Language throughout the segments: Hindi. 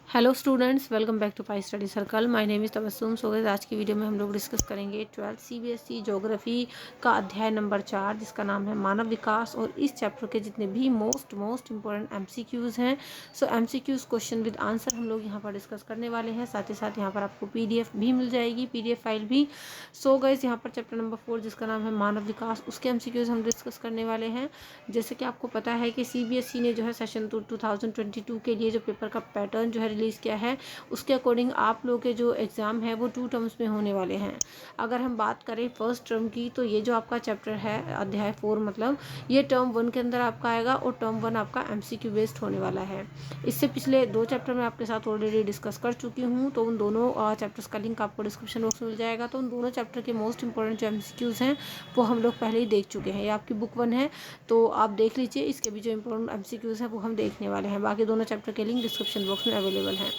Hello students, welcome back to pi study circle. My name is Tabassum. So guys, आज की वीडियो में हम लोग डिस्कस करेंगे 12th CBSE ज्योग्राफी का अध्याय नंबर 4, जिसका नाम है मानव विकास। और इस चैप्टर के जितने भी मोस्ट इंपॉर्टेंट MCQs हैं, सो MCQs क्वेश्चन विद आंसर हम लोग यहाँ पर डिस्कस करने वाले हैं। साथ ही साथ यहाँ पर आपको PDF भी मिल जाएगी, PDF फाइल भी। सो गाइस, यहाँ पर चैप्टर नंबर 4 जिसका नाम है मानव विकास, उसके MCQs हम डिस्कस करने वाले हैं। जैसे कि आपको पता है कि CBSE ने जो है सेशन 2022 के लिए जो पेपर का पैटर्न जो है रिलीज़ किया है, उसके अकॉर्डिंग आप लोगों के जो एग्ज़ाम है वो 2 टर्म्स में होने वाले हैं। अगर हम बात करें फर्स्ट टर्म की, तो ये जो आपका चैप्टर है अध्याय 4, मतलब ये टर्म 1 के अंदर आपका आएगा और टर्म 1 आपका MCQ बेस्ड होने वाला है। इससे पिछले 2 चैप्टर मैं आपके साथ ऑलरेडी डिस्कस कर चुकी हूँ, तो उन दोनों चैप्टर्स का लिंक आपको डिस्क्रिप्शन बॉक्स में मिल जाएगा। तो उन दोनों चैप्टर के मोस्ट इंपॉर्टेंट जो MCQs हैं वो हम लोग पहले ही देख चुके हैं। ये आपकी बुक 1 है, तो आप देख लीजिए। इसके भी जो इंपॉर्टेंट MCQs हैं वो हम देखने वाले हैं। बाकी दोनों चैप्टर के लिंक डिस्क्रिप्शन बॉक्स में अवेलेबल हैं।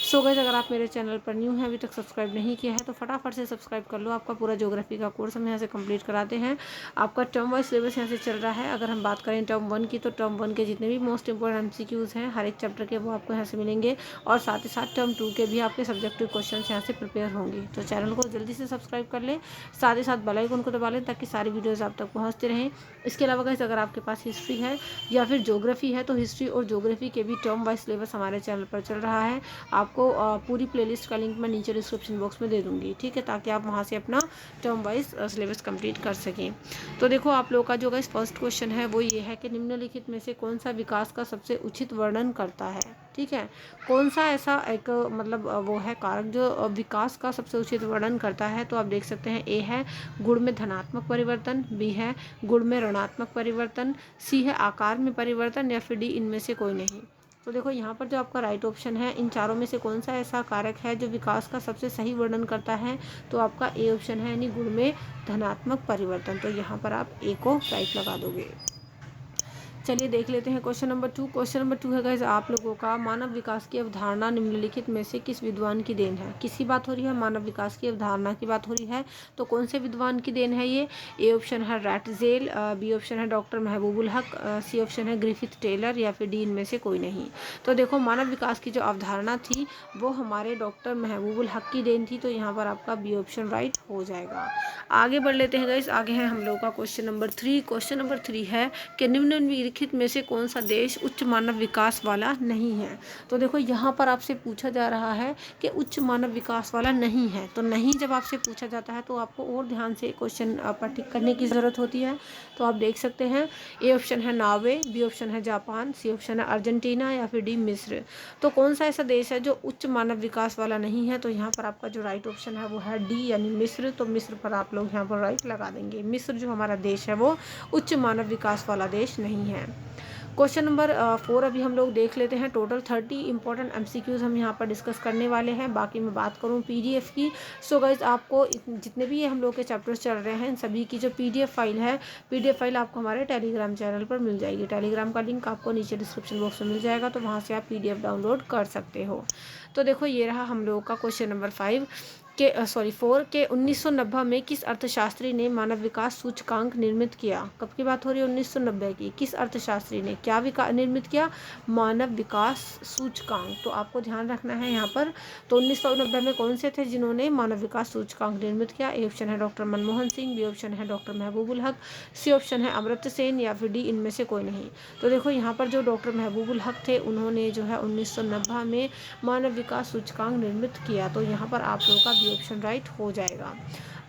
सो गाइस, अगर आप मेरे चैनल पर न्यू हैं, अभी तक सब्सक्राइब नहीं किया है, तो फटाफट से सब्सक्राइब कर लो। आपका पूरा ज्योग्राफी का कोर्स हम यहाँ से कंप्लीट कराते हैं। आपका टर्म वाइज सिलेबस यहाँ से चल रहा है। अगर हम बात करें टर्म 1 की, तो टर्म 1 के जितने भी मोस्ट इंपॉर्टेंट MCQs हैं हर एक चैप्टर के, वो आपको यहाँ से मिलेंगे। और साथ ही साथ टर्म 2 के भी आपके सब्जेक्टिव क्वेश्चन यहाँ से प्रिपेयर होंगे। तो चैनल को जल्दी से सब्सक्राइब कर लें, साथ ही साथ बेल आइकन को दबा लें, ताकि सारी वीडियोज़ आप तक पहुँचते रहें। इसके अलावा गाइस, अगर आपके पास हिस्ट्री है या फिर ज्योग्राफी है, तो हिस्ट्री और ज्योग्राफी के भी टर्म वाइज सिलेबस हमारे चैनल पर चल रहा है। आपको पूरी प्लेलिस्ट का लिंक मैं नीचे डिस्क्रिप्शन बॉक्स में दे दूँगी, ठीक है, ताकि आप वहाँ से अपना टर्म वाइज सिलेबस कंप्लीट कर सकें। तो देखो, आप लोगों का जो गाइस फर्स्ट क्वेश्चन है वो ये है कि निम्नलिखित में से कौन सा विकास का सबसे उचित वर्णन करता है। ठीक है, कौन सा ऐसा एक मतलब वो है कारक जो विकास का सबसे उचित वर्णन करता है। तो आप देख सकते हैं, ए है गुण में धनात्मक परिवर्तन, बी है गुण में ऋणात्मक परिवर्तन, सी है आकार में परिवर्तन, या फिर डी इनमें से कोई नहीं। तो देखो, यहाँ पर जो आपका राइट ऑप्शन है, इन चारों में से कौन सा ऐसा कारक है जो विकास का सबसे सही वर्णन करता है। तो आपका ए ऑप्शन है, यानी गुण में धनात्मक परिवर्तन। तो यहाँ पर आप ए को राइट लगा दोगे। चलिए देख लेते हैं क्वेश्चन नंबर 2। क्वेश्चन नंबर 2 है गाइस आप लोगों का, मानव विकास की अवधारणा निम्नलिखित में से किस विद्वान की देन है। किसकी बात हो रही है? मानव विकास की अवधारणा की बात हो रही है। तो कौन से विद्वान की देन है ये? ए ऑप्शन है रैटजेल, बी ऑप्शन है doctor Mahbub ul Haq, C option है ग्रिफिथ टेलर, या फिर डी इनमें से कोई नहीं। तो देखो, मानव विकास की जो अवधारणा थी वो हमारे डॉक्टर महबूबुल हक की देन थी। तो यहाँ पर आपका बी ऑप्शन राइट हो जाएगा। आगे बढ़ लेते हैं गाइस। आगे है हम लोगों का क्वेश्चन नंबर 3। क्वेश्चन नंबर 3 है कि निम्नलिखित में से कौन सा देश उच्च मानव विकास वाला नहीं है। तो देखो, यहाँ पर आपसे पूछा जा रहा है कि उच्च मानव विकास वाला नहीं है। तो नहीं जब आपसे पूछा जाता है, तो आपको और ध्यान से क्वेश्चन पर टिक करने की ज़रूरत होती है। तो आप देख सकते हैं, ए ऑप्शन है नॉर्वे, बी ऑप्शन है जापान, सी ऑप्शन है अर्जेंटीना, या फिर डी मिस्र। तो कौन सा ऐसा देश है जो उच्च मानव विकास वाला नहीं है? तो यहाँ पर आपका जो राइट ऑप्शन है वो है डी, यानी मिस्र। तो मिस्र पर आप लोग यहाँ पर राइट लगा देंगे। मिस्र जो हमारा देश है वो उच्च मानव विकास वाला देश नहीं है। क्वेश्चन नंबर 4 अभी हम लोग देख लेते हैं। टोटल 30 इंपॉर्टेंट MCQs हम यहाँ पर डिस्कस करने वाले हैं। बाकी मैं बात करूँ PDF की, सो गाइज आपको जितने भी ये हम लोग के चैप्टर्स चल रहे हैं, इन सभी की जो PDF फाइल है, PDF फाइल आपको हमारे टेलीग्राम चैनल पर मिल जाएगी। टेलीग्राम का लिंक आपको नीचे डिस्क्रिप्शन बॉक्स में मिल जाएगा, तो वहाँ से आप PDF डाउनलोड कर सकते हो। तो देखो, ये रहा हम लोगों का क्वेश्चन नंबर 4 के 1990 में किस अर्थशास्त्री ने मानव विकास सूचकांक निर्मित किया। कब की बात हो रही है? 1990 की। किस अर्थशास्त्री ने क्या निर्मित किया? मानव विकास सूचकांक। तो आपको ध्यान रखना है यहाँ पर। तो 1990 में कौन से थे जिन्होंने मानव विकास सूचकांक निर्मित किया? ए ऑप्शन है doctor Manmohan Singh, B option है doctor Mahbub ul Haq, C option है अमर्त्य सेन, या फिर डी इनमें से कोई नहीं। तो देखो, यहाँ पर जो डॉक्टर महबूबुल हक थे, उन्होंने जो है 1990 में मानव विकास सूचकांक निर्मित किया। तो यहाँ पर आप लोगों का ऑप्शन राइट हो जाएगा।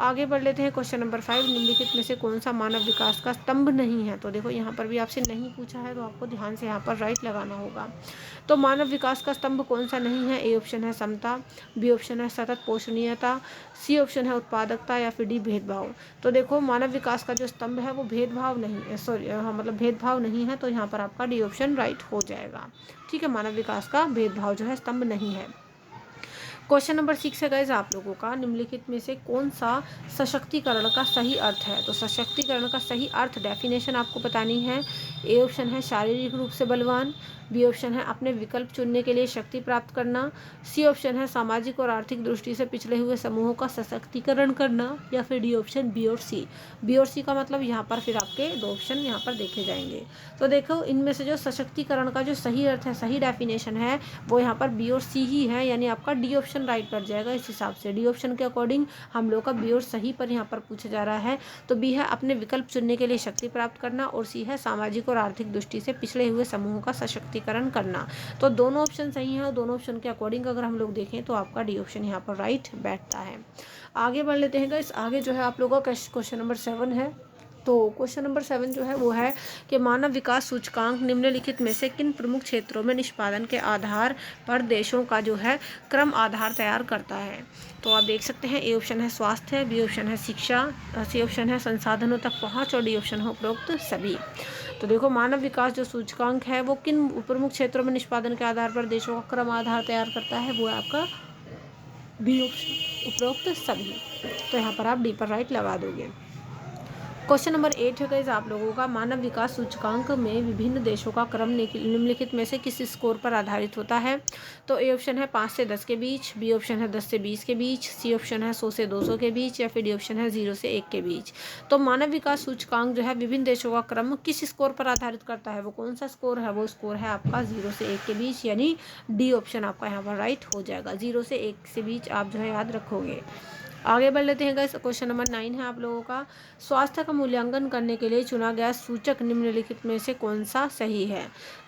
आगे बढ़ लेते हैं। क्वेश्चन नंबर 5, निम्नलिखित में से कौन सा मानव विकास का स्तंभ नहीं है। तो देखो, यहाँ पर भी आपसे नहीं पूछा है, तो आपको ध्यान से यहाँ पर राइट लगाना होगा। तो मानव विकास का स्तंभ कौन सा नहीं है? ए ऑप्शन है समता, बी ऑप्शन है सतत पोषणीयता, सी ऑप्शन है उत्पादकता, या फिर डी भेदभाव। तो देखो, मानव विकास का जो स्तंभ है वो भेदभाव नहीं है, मतलब भेदभाव नहीं है। तो यहाँ पर आपका डी ऑप्शन राइट हो जाएगा। ठीक है, मानव विकास का भेदभाव जो है स्तंभ नहीं है। क्वेश्चन नंबर 6 है गाइज आप लोगों का, निम्नलिखित में से कौन सा सशक्तिकरण का सही अर्थ है। तो सशक्तिकरण का सही अर्थ डेफिनेशन आपको बतानी है। ए ऑप्शन है शारीरिक रूप से बलवान, बी ऑप्शन है अपने विकल्प चुनने के लिए शक्ति प्राप्त करना, सी ऑप्शन है सामाजिक और आर्थिक दृष्टि से पिछड़े हुए समूहों का सशक्तिकरण करना, या फिर डी ऑप्शन बी और सी। बी और सी का मतलब यहाँ पर फिर आपके दो ऑप्शन यहाँ पर देखे जाएंगे। तो देखो इनमें से जो सशक्तिकरण का जो सही अर्थ है, सही डेफिनेशन है, वो यहाँ पर बी और सी ही है, यानी आपका डी ऑप्शन राइट पड़ जाएगा। इस हिसाब से डी ऑप्शन के अकॉर्डिंग हम लोग का बी और सही पर यहाँ पर पूछा जा रहा है। तो बी है अपने विकल्प चुनने के लिए शक्ति प्राप्त करना, और सी है सामाजिक और आर्थिक दृष्टि से पिछड़े हुए समूहों का सशक्तिकरण करना। तो दोनों ऑप्शन सही हैं, और दोनों ऑप्शन के अकॉर्डिंग अगर हम लोग देखें तो आपका डी ऑप्शन यहाँ पर राइट बैठता है। आगे बढ़ लेते हैं गाइस। आगे जो है आप लोगों का क्वेश्चन नंबर 7 है। तो क्वेश्चन नंबर 7 जो है वो है कि मानव विकास सूचकांक निम्नलिखित में से किन प्रमुख क्षेत्रों में निष्पादन के आधार पर देशों का जो है क्रम आधार तैयार करता है। तो आप देख सकते हैं ए ऑप्शन है स्वास्थ्य, बी ऑप्शन है शिक्षा, सी ऑप्शन है संसाधनों तक पहुंच, और डी ऑप्शन है उपरोक्त सभी। तो देखो मानव विकास जो सूचकांक है वो किन प्रमुख क्षेत्रों में निष्पादन के आधार पर देशों का क्रम आधार तैयार करता है, वो है आपका बी ऑप्शन उपरोक्त सभी। तो यहाँ पर आप डी पर राइट लगा दोगे। क्वेश्चन नंबर 8 है गाइस आप लोगों का, मानव विकास सूचकांक में विभिन्न देशों का क्रम निम्नलिखित में से किस स्कोर पर आधारित होता है। तो ए ऑप्शन है 5 से 10 के बीच, बी ऑप्शन है 10 से 20 के बीच, सी ऑप्शन है 100 से 200 के बीच, या फिर डी ऑप्शन है 0 से 1 के बीच। तो मानव विकास सूचकांक जो है विभिन्न देशों का क्रम किस स्कोर पर आधारित करता है, वो कौन सा स्कोर है, वो स्कोर है आपका 0 से 1 के बीच, यानी डी ऑप्शन आपका यहाँ पर राइट हो जाएगा। 0 से 1 से बीच आप जो है याद रखोगे। आगे बढ़ लेते हैं गाइस। क्वेश्चन नंबर 9 है आप लोगों का, स्वास्थ्य का मूल्यांकन करने के लिए चुना गया सूचक निम्नलिखित में से कौन सा सही है।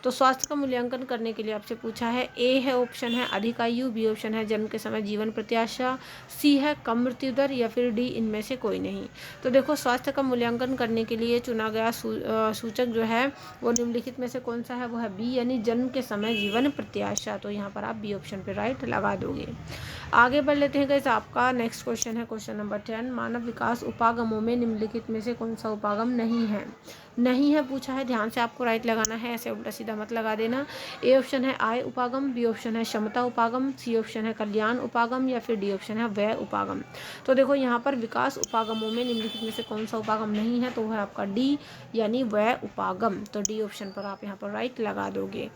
तो स्वास्थ्य का मूल्यांकन करने के लिए आपसे पूछा है, ए है ऑप्शन है अधिक आयु, बी ऑप्शन है जन्म के समय जीवन प्रत्याशा, सी है कम मृत्यु दर, या फिर डी इनमें से कोई नहीं। तो देखो स्वास्थ्य का मूल्यांकन करने के लिए चुना गया सूचक जो है वो निम्नलिखित में से कौन सा है, वो है बी, यानी जन्म के समय जीवन प्रत्याशा। तो यहाँ पर आप बी ऑप्शन पर राइट लगा दोगे। आगे बढ़ लेते हैं गाइस। आपका नेक्स्ट क्वेश्चन है क्वेश्चन नंबर 10, मानव विकास उपागमों में निम्नलिखित में से कौन सा उपागम नहीं है। नहीं है पूछा है, ध्यान से आपको राइट लगाना है, ऐसे उल्टा सीधा मत लगा देना। ए ऑप्शन है आय उपागम, बी ऑप्शन है क्षमता उपागम, सी ऑप्शन है कल्याण उपागम, या फिर डी ऑप्शन है व्यय उपागम। तो देखो यहाँ पर विकास उपागमों में निम्नलिखित में से कौन सा उपागम नहीं है, तो वह है आपका डी, यानी व्यय उपागम। तो डी ऑप्शन पर आप यहाँ पर राइट लगा दोगे।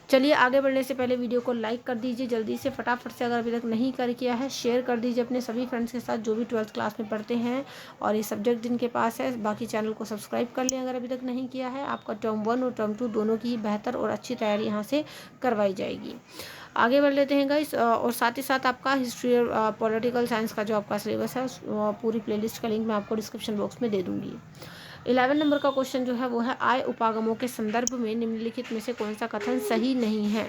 चलिए आगे बढ़ने से पहले वीडियो को लाइक कर दीजिए जल्दी से फटाफट से, अगर अभी तक नहीं कर किया है शेयर कर दीजिए अपने सभी फ्रेंड्स के साथ जो भी 12th क्लास में पढ़ते हैं और ये सब्जेक्ट जिनके पास है। बाकी चैनल को सब्सक्राइब कर लें अगर अभी तक नहीं किया है। आपका टर्म 1 और टर्म 2 दोनों की बेहतर और अच्छी तैयारी यहाँ से करवाई जाएगी। आगे बढ़ लेते हैं गाइस, और साथ ही साथ आपका हिस्ट्री और पॉलिटिकल साइंस का जो आपका सिलेबस है पूरी प्लेलिस्ट का लिंक मैं आपको डिस्क्रिप्शन बॉक्स में दे दूँगी। 11 नंबर का क्वेश्चन जो है वो है आय उपागमों के संदर्भ में निम्नलिखित में से कौन सा कथन सही नहीं है।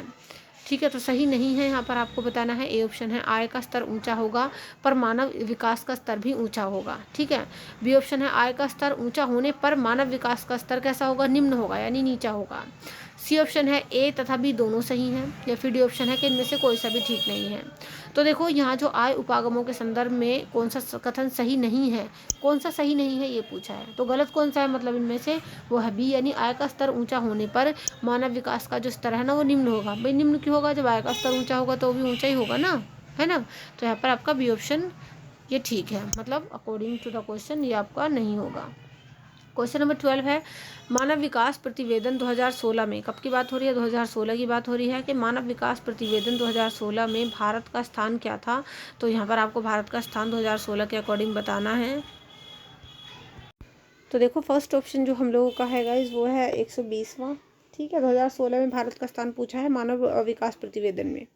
ठीक है, तो सही नहीं है यहाँ पर आपको बताना है। ए ऑप्शन है आय का स्तर ऊंचा होगा पर मानव विकास का स्तर भी ऊंचा होगा। ठीक है, बी ऑप्शन है आय का स्तर ऊंचा होने पर मानव विकास का स्तर कैसा होगा, निम्न होगा यानी नीचा होगा। सी ऑप्शन है ए तथा बी दोनों सही हैं, या फिर डी ऑप्शन है कि इनमें से कोई सा भी ठीक नहीं है। तो देखो यहाँ जो आय उपागमों के संदर्भ में कौन सा कथन सही नहीं है, कौन सा सही नहीं है ये पूछा है, तो गलत कौन सा है मतलब इनमें से, वो है बी, यानी आय का स्तर ऊंचा होने पर मानव विकास का जो स्तर है ना वो निम्न होगा। भाई निम्न क्यों होगा, जब आय का स्तर ऊंचा होगा तो वो भी ऊंचा ही होगा ना, है ना। तो यहाँ पर आपका बी ऑप्शन ये ठीक है, मतलब अकॉर्डिंग टू द क्वेश्चन ये आपका नहीं होगा। क्वेश्चन नंबर 12 है, मानव विकास प्रतिवेदन 2016 में कब की बात हो रही है, 2016 की बात हो रही है कि मानव विकास प्रतिवेदन 2016 में भारत का स्थान क्या था। तो यहाँ पर आपको भारत का स्थान 2016 के अकॉर्डिंग बताना है। तो देखो फर्स्ट ऑप्शन जो हम लोगों का है गाइस वो है 120वां। ठीक है, 2016 में भारत का स्थान पूछा है मानव विकास प्रतिवेदन में।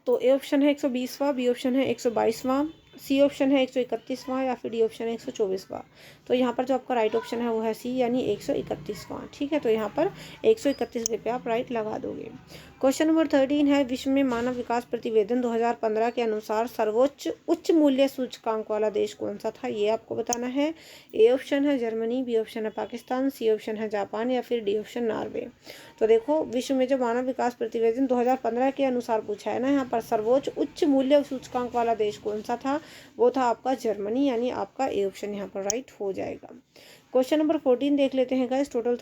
तो ए ऑप्शन है 120वां, बी ऑप्शन है 122वां, सी ऑप्शन है 131वां, या फिर डी ऑप्शन है 124वां। तो यहाँ पर जो आपका राइट ऑप्शन है वो है सी, यानी 131वां। ठीक है, तो यहाँ पर 131वें पे आप राइट लगा दोगे। क्वेश्चन नंबर 13 है, विश्व में मानव विकास प्रतिवेदन 2015 के अनुसार सर्वोच्च उच्च मूल्य सूचकांक वाला देश कौन सा था, ये आपको बताना है। ए ऑप्शन है जर्मनी, बी ऑप्शन है पाकिस्तान, सी ऑप्शन है जापान, या फिर डी ऑप्शन नॉर्वे। तो देखो विश्व में जो मानव विकास प्रतिवेदन 2015 के अनुसार पूछा है ना, यहाँ पर सर्वोच्च उच्च मूल्य सूचकांक वाला देश कौन सा था, वो था आपका जर्मनी, यानी आपका ए ऑप्शन यहाँ पर राइट हो जाएगा। क्वेश्चन नंबर 14 देख लेते हैं गाइस। टोटल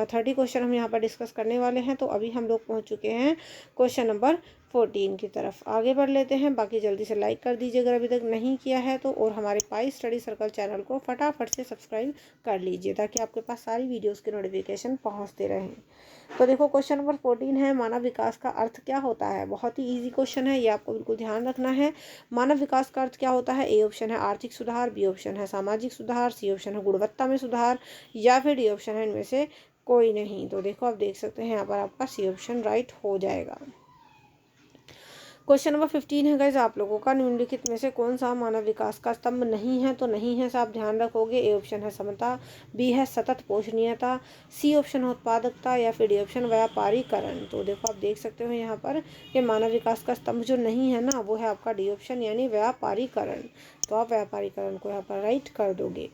30 क्वेश्चन हम यहाँ पर डिस्कस करने वाले हैं। तो अभी हम लोग पहुँच चुके हैं क्वेश्चन नंबर 14 की तरफ। आगे बढ़ लेते हैं। बाकी जल्दी से लाइक कर दीजिए अगर अभी तक नहीं किया है तो, और हमारे पाई स्टडी सर्कल चैनल को फटाफट से सब्सक्राइब कर लीजिए ताकि आपके पास सारी वीडियोस के नोटिफिकेशन पहुंचते रहें। तो देखो क्वेश्चन नंबर 14 है, मानव विकास का अर्थ क्या होता है। बहुत ही ईजी क्वेश्चन है, ये आपको बिल्कुल ध्यान रखना है। मानव विकास का अर्थ क्या होता है। ए ऑप्शन है आर्थिक सुधार, बी ऑप्शन है सामाजिक सुधार, सी ऑप्शन है गुणवत्ता में सुधार, या फिर डी ऑप्शन है इनमें से कोई नहीं। तो देखो आप देख सकते हैं यहाँ पर आपका सी ऑप्शन राइट हो जाएगा। क्वेश्चन नंबर 15 है गाइज, आप लोगों का निम्नलिखित में से कौन सा मानव विकास का स्तंभ नहीं है। तो नहीं है आप ध्यान रखोगे। ए ऑप्शन है समता, बी है सतत पोषणीयता, सी ऑप्शन है उत्पादकता, या फिर डी ऑप्शन व्यापारीकरण। तो देखो आप देख सकते हो यहाँ पर कि मानव विकास का स्तंभ जो नहीं है ना, वो है आपका डी ऑप्शन यानी व्यापारीकरण। तो आप व्यापारीकरण को यहाँ पर राइट कर दोगे।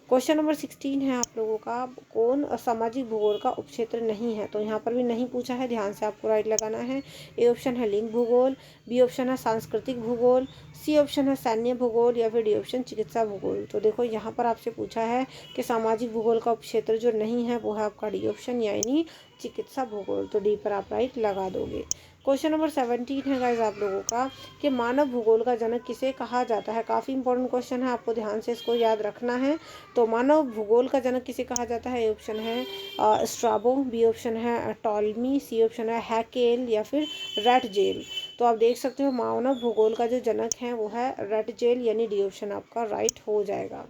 क्वेश्चन नंबर 16 है आप लोगों का, कौन सामाजिक भूगोल का उपक्षेत्र नहीं है। तो यहाँ पर भी नहीं पूछा है, ध्यान से आपको राइट लगाना है। ए ऑप्शन है लिंग भूगोल, बी ऑप्शन है सांस्कृतिक भूगोल, सी ऑप्शन है सैन्य भूगोल, या फिर डी ऑप्शन चिकित्सा भूगोल। तो देखो यहाँ पर आपसे पूछा है कि सामाजिक भूगोल का उपक्षेत्र जो नहीं है वो है आपका डी ऑप्शन यानी चिकित्सा भूगोल। तो डी पर आप राइट लगा दोगे। क्वेश्चन नंबर 17 है गाइज आप लोगों का कि मानव भूगोल का जनक किसे कहा जाता है। काफ़ी इंपॉर्टेंट क्वेश्चन है, आपको ध्यान से इसको याद रखना है। तो मानव भूगोल का जनक किसे कहा जाता है। ए ऑप्शन है स्ट्राबो, बी ऑप्शन है टॉलमी, सी ऑप्शन है हैकेल, या फिर रैटजेल। तो आप देख सकते हो मानव भूगोल का जो जनक है वो है रैटजेल यानी डी ऑप्शन आपका राइट हो जाएगा।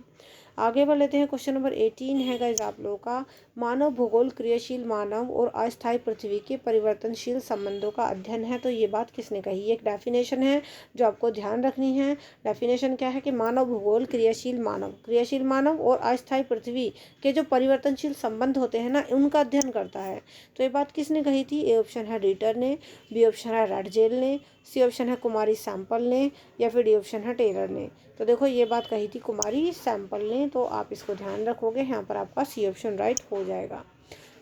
आगे बढ़ लेते हैं। क्वेश्चन नंबर 18 है गाइज आप लोगों का, मानव भूगोल क्रियाशील मानव और अस्थायी पृथ्वी के परिवर्तनशील संबंधों का अध्ययन है। तो ये बात किसने कही। ये एक डेफिनेशन है जो आपको ध्यान रखनी है। डेफिनेशन क्या है कि मानव भूगोल क्रियाशील मानव और अस्थायी पृथ्वी के जो परिवर्तनशील संबंध होते हैं ना, उनका अध्ययन करता है। तो ये बात किसने कही थी। ए ऑप्शन है रीटर ने, बी ऑप्शन है रैटजेल ने, सी ऑप्शन है कुमारी सैंपल ने, या फिर डी ऑप्शन है टेलर ने। तो देखो ये बात कही थी कुमारी सैंपल ने। तो आप इसको ध्यान रखोगे, यहाँ पर आपका सी ऑप्शन राइट हो जाएगा।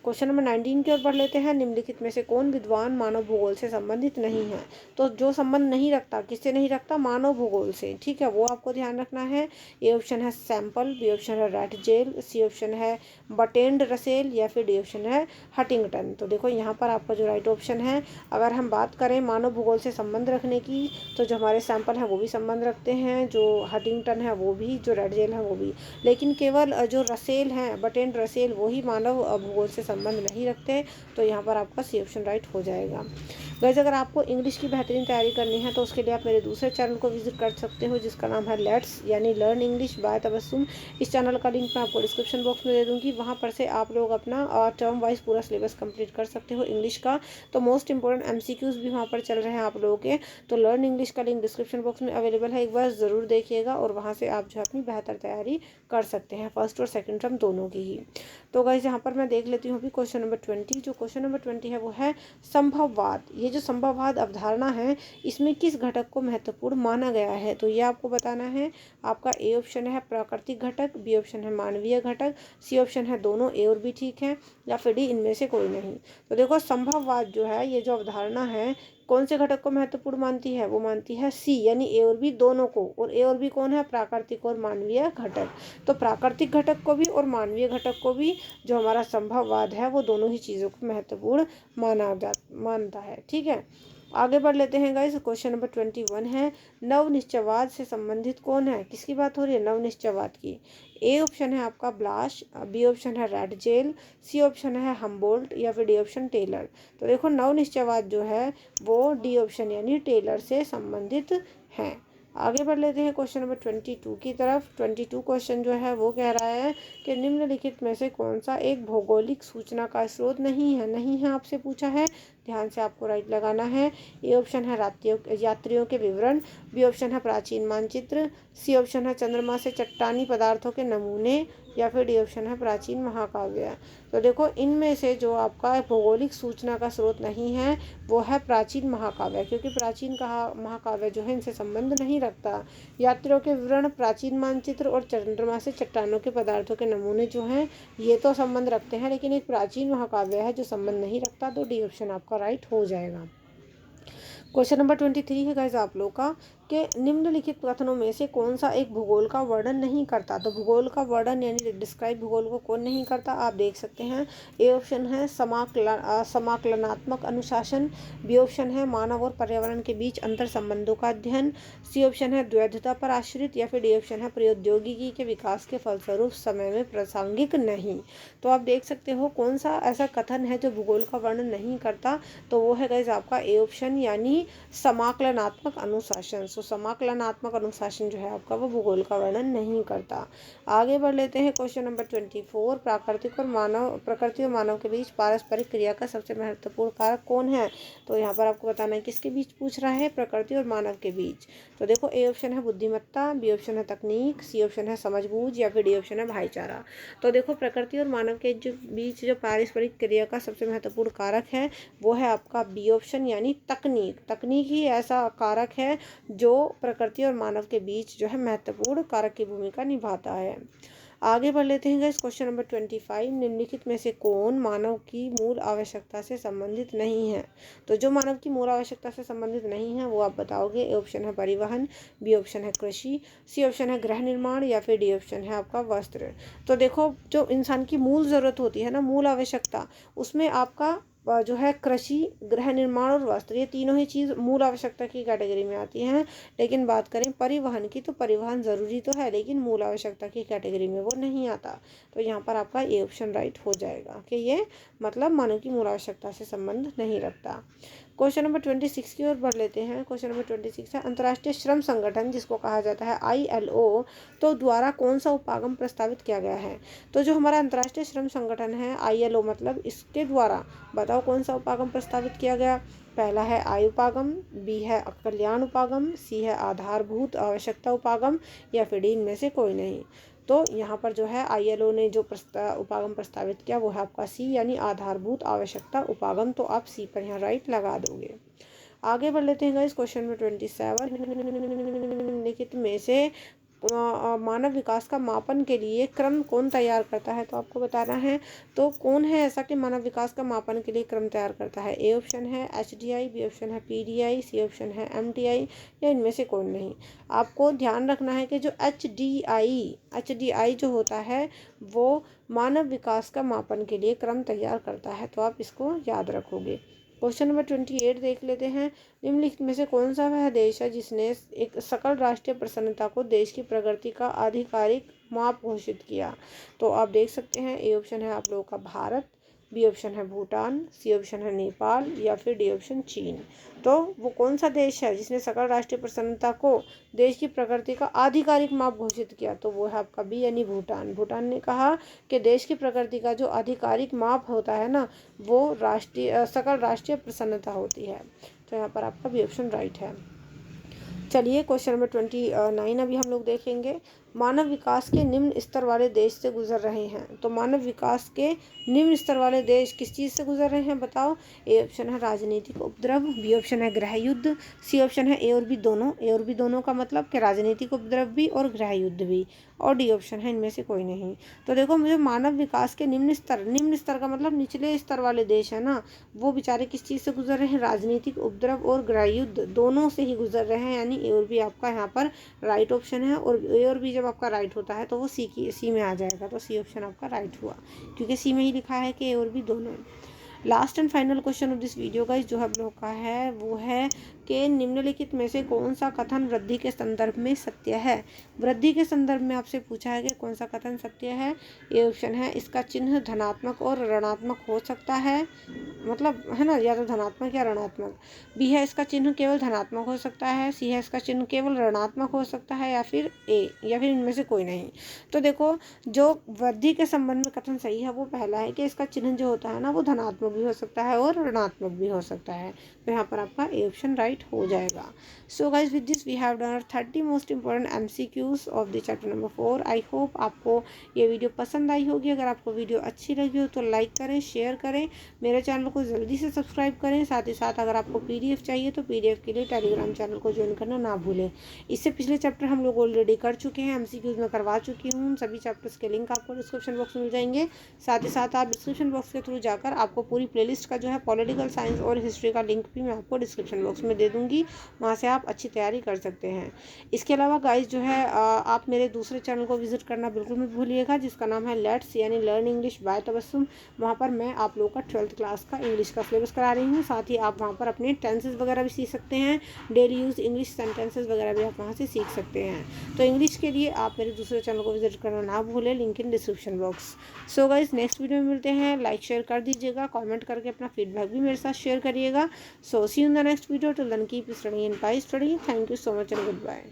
क्वेश्चन नंबर 19 की ओर बढ़ लेते हैं। निम्नलिखित में से कौन विद्वान मानव भूगोल से संबंधित नहीं है। तो जो संबंध नहीं रखता, किससे नहीं रखता, मानव भूगोल से, ठीक है, वो आपको ध्यान रखना है। ए ऑप्शन है सैंपल, बी ऑप्शन है रैटजेल, सी ऑप्शन है बटेंड रसेल, या फिर डी ऑप्शन है हटिंगटन। तो देखो यहाँ पर आपका जो राइट ऑप्शन है, अगर हम बात करें मानव भूगोल से संबंध रखने की, तो जो हमारे सैंपल हैं वो भी संबंध रखते हैं, जो हटिंगटन है वो भी, जो रैटजेल है वो भी, लेकिन केवल जो रसेल हैं, बटेंड रसेल, वो ही मानव भूगोल से संबंध नहीं रखते। तो यहाँ पर आपका सी ऑप्शन राइट हो जाएगा। गाइस अगर आपको इंग्लिश की बेहतरीन तैयारी करनी है तो उसके लिए आप मेरे दूसरे चैनल को विजिट कर सकते हो जिसका नाम है लेट्स यानी लर्न इंग्लिश बाय तबस्सुम। इस चैनल का लिंक मैं आपको डिस्क्रिप्शन बॉक्स में दे दूँगी, वहाँ पर से आप लोग अपना टर्म वाइज पूरा सिलेबस कंप्लीट कर सकते हो इंग्लिश का। तो मोस्ट इंपॉर्टेंट MCQs भी वहाँ पर चल रहे हैं आप लोगों के। तो लर्न इंग्लिश का लिंक डिस्क्रिप्शन बॉक्स में अवेलेबल है, एक बार ज़रूर देखिएगा और वहाँ से आप जो है अपनी बेहतर तैयारी कर सकते हैं, फर्स्ट और सेकंड टर्म दोनों की ही। तो गाइस यहाँ पर मैं देख लेती हूँ अभी क्वेश्चन नंबर 20। जो क्वेश्चन नंबर 20 है वो है संभववाद। ये जो संभववाद अवधारणा है इसमें किस घटक को महत्वपूर्ण माना गया है, तो ये आपको बताना है। आपका ए ऑप्शन है प्राकृतिक घटक, बी ऑप्शन है मानवीय घटक, सी ऑप्शन है दोनों ए और बी ठीक है, या फिर डी इनमें से कोई नहीं। तो देखो संभववाद जो है ये जो अवधारणा है कौन से घटक को महत्वपूर्ण मानती है, वो मानती है सी यानी ए और बी दोनों को। और ए और बी कौन है, प्राकृतिक और मानवीय घटक। तो प्राकृतिक घटक को भी और मानवीय घटक को भी जो हमारा संभववाद है वो दोनों ही चीज़ों को महत्वपूर्ण मानता है, ठीक है। आगे बढ़ लेते हैं गाइस। क्वेश्चन नंबर 21 है नवनिश्चयवाद से संबंधित कौन है, किसकी बात हो रही है, नवनिश्चयवाद की। ए ऑप्शन है आपका ब्लाश, बी ऑप्शन है रैटजेल, सी ऑप्शन है हम्बोल्ट, या फिर डी ऑप्शन टेलर। तो देखो नवनिश्चयवाद जो है वो डी ऑप्शन यानी टेलर से संबंधित है। आगे बढ़ लेते हैं क्वेश्चन नंबर 22 की तरफ। 22 क्वेश्चन जो है वो कह रहा है कि निम्नलिखित में से कौन सा एक भौगोलिक सूचना का स्रोत नहीं है आपसे पूछा है, ध्यान से आपको राइट लगाना है। ए ऑप्शन है यात्रियों के विवरण, बी ऑप्शन है प्राचीन मानचित्र, सी ऑप्शन है चंद्रमा से चट्टानी पदार्थों के नमूने, या फिर डी ऑप्शन है प्राचीन महाकाव्य। तो देखो इनमें से जो आपका भौगोलिक सूचना का स्रोत नहीं है वो है प्राचीन महाकाव्य, क्योंकि प्राचीन महाकाव्य जो है इनसे संबंध नहीं रखता। यात्रियों के विवरण, प्राचीन मानचित्र और चंद्रमा से चट्टानों के पदार्थों के नमूने जो हैं ये तो संबंध रखते हैं, लेकिन एक प्राचीन महाकाव्य है जो संबंध नहीं रखता। तो डी ऑप्शन आपका राइट हो जाएगा। क्वेश्चन नंबर 23 है गाइस आप लोग का कि निम्नलिखित कथनों में से कौन सा एक भूगोल का वर्णन नहीं करता। तो भूगोल का वर्णन यानी डिस्क्राइब भूगोल को कौन नहीं करता, आप देख सकते हैं। ए ऑप्शन है समाकलनात्मक अनुशासन, बी ऑप्शन है मानव और पर्यावरण के बीच अंतर संबंधों का अध्ययन, सी ऑप्शन है द्वैधता पर आश्रित, या फिर डी ऑप्शन है प्रौद्योगिकी के विकास के फलस्वरूप समय में प्रासंगिक नहीं। तो आप देख सकते हो कौन सा ऐसा कथन है जो भूगोल का वर्णन नहीं करता, तो वो है गाइस आपका ए ऑप्शन यानी समाकलनात्मक अनुशासन। सो समाकलनात्मक अनुशासन जो है आपका वो भूगोल का वर्णन नहीं करता। आगे बढ़ लेते हैं क्वेश्चन नंबर 24। प्रकृति और मानव के बीच पारस्परिक क्रिया का सबसे महत्वपूर्ण कारक कौन है। तो यहाँ पर आपको बताना है किसके बीच पूछ रहा है, प्रकृति और मानव के बीच। तो देखो ए ऑप्शन है बुद्धिमत्ता, बी ऑप्शन है तकनीक, सी ऑप्शन है समझबूझ, या फिर डी ऑप्शन है भाईचारा। तो देखो प्रकृति और मानव के बीच जो पारस्परिक क्रिया का सबसे महत्वपूर्ण कारक है वो है आपका बी ऑप्शन यानी तकनीक। तकनीक ही ऐसा कारक है जो प्रकृति और मानव के बीच जो है महत्वपूर्ण कारक की भूमिका निभाता है। आगे बढ़ लेते हैं गाइस क्वेश्चन नंबर 25। निम्नलिखित में से कौन मानव की मूल आवश्यकता से संबंधित नहीं है। तो जो मानव की मूल आवश्यकता से संबंधित नहीं है वो आप बताओगे। ए ऑप्शन है परिवहन, बी ऑप्शन है कृषि, सी ऑप्शन है गृह निर्माण, या फिर डी ऑप्शन है आपका वस्त्र। तो देखो जो इंसान की मूल ज़रूरत होती है ना, मूल आवश्यकता, उसमें आपका जो है कृषि, गृह निर्माण और वस्त्र, ये तीनों ही चीज़ मूल आवश्यकता की कैटेगरी में आती हैं। लेकिन बात करें परिवहन की, तो परिवहन ज़रूरी तो है लेकिन मूल आवश्यकता की कैटेगरी में वो नहीं आता। तो यहाँ पर आपका ए ऑप्शन राइट हो जाएगा कि ये मतलब मानव की मूल आवश्यकता से संबंध नहीं रखता। क्वेश्चन नंबर 26 की ओर बढ़ लेते हैं। क्वेश्चन नंबर 26 है अंतर्राष्ट्रीय श्रम संगठन जिसको कहा जाता है ILO तो द्वारा कौन सा उपागम प्रस्तावित किया गया है। तो जो हमारा अंतर्राष्ट्रीय श्रम संगठन है ILO मतलब इसके द्वारा बताओ कौन सा उपागम प्रस्तावित किया गया। पहला है आय उपागम, बी है कल्याण उपागम, सी है आधारभूत आवश्यकता उपागम, या फिर डी इनमें से कोई नहीं। तो यहाँ पर जो है ILO ने जो उपागम प्रस्तावित किया वो है आपका सी यानी आधारभूत आवश्यकता उपागम। तो आप सी पर यहाँ राइट लगा दोगे। आगे बढ़ लेते हैं गाइस क्वेश्चन नंबर 27। निम्नलिखित में से मानव विकास का मापन के लिए क्रम कौन तैयार करता है। तो आपको बताना है तो कौन है ऐसा कि मानव विकास का मापन के लिए क्रम तैयार करता है। ए ऑप्शन है HDI, बी ऑप्शन है PDI, सी ऑप्शन है MTI, या इनमें से कौन नहीं। आपको ध्यान रखना है कि जो HDI जो होता है वो मानव विकास का मापन के लिए क्रम तैयार करता है। तो आप इसको याद रखोगे। क्वेश्चन नंबर 28 देख लेते हैं। निम्नलिखित में से कौन सा वह देश है जिसने एक सकल राष्ट्रीय प्रसन्नता को देश की प्रगति का आधिकारिक माप घोषित किया। तो आप देख सकते हैं ए ऑप्शन है आप लोगों का भारत, बी ऑप्शन है भूटान, सी ऑप्शन है नेपाल, या फिर डी ऑप्शन चीन। तो वो कौन सा देश है जिसने सकल राष्ट्रीय प्रसन्नता को देश की प्रगति का आधिकारिक माप घोषित किया। तो वो है आपका बी यानी भूटान। भूटान ने कहा कि देश की प्रगति का जो आधिकारिक माप होता है ना वो सकल राष्ट्रीय प्रसन्नता होती है। तो यहाँ पर आपका बी ऑप्शन राइट है। चलिए क्वेश्चन नंबर 29 अभी हम लोग देखेंगे। मानव विकास के निम्न स्तर वाले देश से गुजर रहे हैं। तो मानव विकास के निम्न स्तर वाले देश किस चीज़ से गुजर रहे हैं बताओ। ए ऑप्शन है राजनीतिक उपद्रव, बी ऑप्शन है गृह युद्ध, सी ऑप्शन है ए और बी दोनों का मतलब कि राजनीतिक उपद्रव भी और गृह युद्ध भी, और डी ऑप्शन है इनमें से कोई नहीं। तो देखो मुझे मानव विकास के निम्न स्तर का मतलब निचले स्तर वाले देश है ना, वो बेचारे किस चीज़ से गुजर रहे हैं, राजनीतिक उपद्रव और गृह युद्ध दोनों से ही गुजर रहे हैं, यानी ए और बी आपका यहाँ पर राइट ऑप्शन है। और ए और बी जब आपका राइट होता है तो वो सी में आ जाएगा। तो सी ऑप्शन आपका राइट हुआ क्योंकि सी में ही लिखा है कि ए और बी दोनों। Last and final question of this video guys जो हम लोग का है वो है कि निम्नलिखित में से कौन सा कथन वृद्धि के संदर्भ में सत्य है। वृद्धि के संदर्भ में आपसे पूछा है कि कौन सा कथन सत्य है। ए ऑप्शन है इसका चिन्ह धनात्मक और ऋणात्मक हो सकता है, मतलब है ना, या तो धनात्मक या ऋणात्मक। बी है इसका चिन्ह केवल धनात्मक हो सकता है, सी है इसका चिन्ह केवल ऋणात्मक हो सकता है, या फिर ए, या फिर इनमें से कोई नहीं। तो देखो जो वृद्धि के संबंध में कथन सही है वो पहला है कि इसका चिन्ह जो होता है ना वो धनात्मक भी हो सकता है और ऋणात्मक भी हो सकता है। तो यहाँ पर आपका ए ऑप्शन राइट हो जाएगा। So guys with this we have done 30 most important MCQs of the chapter number 4। I hope आपको ये वीडियो पसंद आई होगी। अगर आपको वीडियो अच्छी लगी हो तो लाइक करें, शेयर करें, मेरे चैनल को जल्दी से सब्सक्राइब करें। साथ ही साथ अगर आपको PDF चाहिए तो PDF के लिए टेलीग्राम चैनल को ज्वाइन करना ना भूलें। इससे पिछले चैप्टर हम लोग ऑलरेडी कर चुके हैं, MCQs में करवा चुकी हूँ। सभी चैप्टर्स के लिंक आपको डिस्क्रिप्शन बॉक्स में मिल जाएंगे। साथ ही साथ आप डिस्क्रिप्शन बॉक्स के थ्रू जाकर आपको पूरी पूरी प्लेलिस्ट का जो है पॉलिटिकल साइंस और हिस्ट्री का लिंक भी मैं आपको डिस्क्रिप्शन बॉक्स में दे दूँगी, वहाँ से आप अच्छी तैयारी कर सकते हैं। इसके अलावा गाइस जो है आप मेरे दूसरे चैनल को विजिट करना बिल्कुल मत भूलिएगा, जिसका नाम है लेट्स यानी लर्न इंग्लिश बाय तबस्सुम। वहाँ पर मैं आप लोगों का 12th क्लास का इंग्लिश का सिलेबस करा रही हूँ। साथ ही आप वहाँ पर अपने टेंसेस वगैरह भी सीख सकते हैं, डेली यूज़ इंग्लिश सेंटेंसेस वगैरह भी आप वहाँ से सीख सकते हैं। तो इंग्लिश के लिए आप मेरे दूसरे चैनल को विजिट करना ना भूलें, link in description box. So guys next video में मिलते हैं। लाइक शेयर कर दीजिएगा, कमेंट करके अपना फीडबैक भी मेरे साथ शेयर करिएगा। So see you in the next video, till then keep studying and bye study. Thank you so much and good bye.